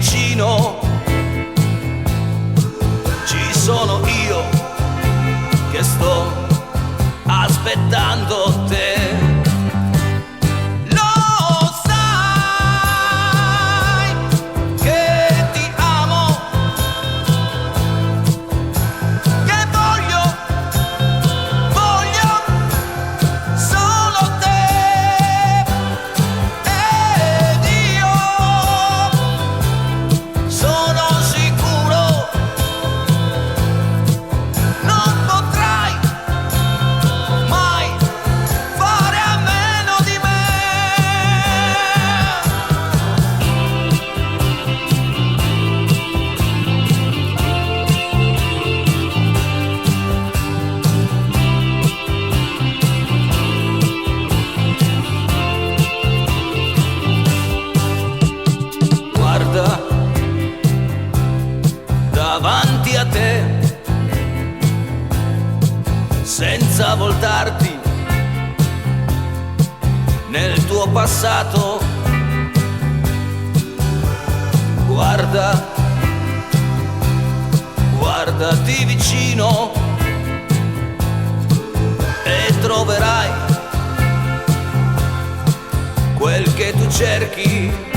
vicino, ci sono io che sto aspettando te. Lo sai che ti amo, che voglio solo te, ed io sono sicuro non potrai mai fare a meno di me. Guarda davanti a te, senza voltarti nel tuo passato. Guarda, guardati vicino e troverai quel che tu cerchi.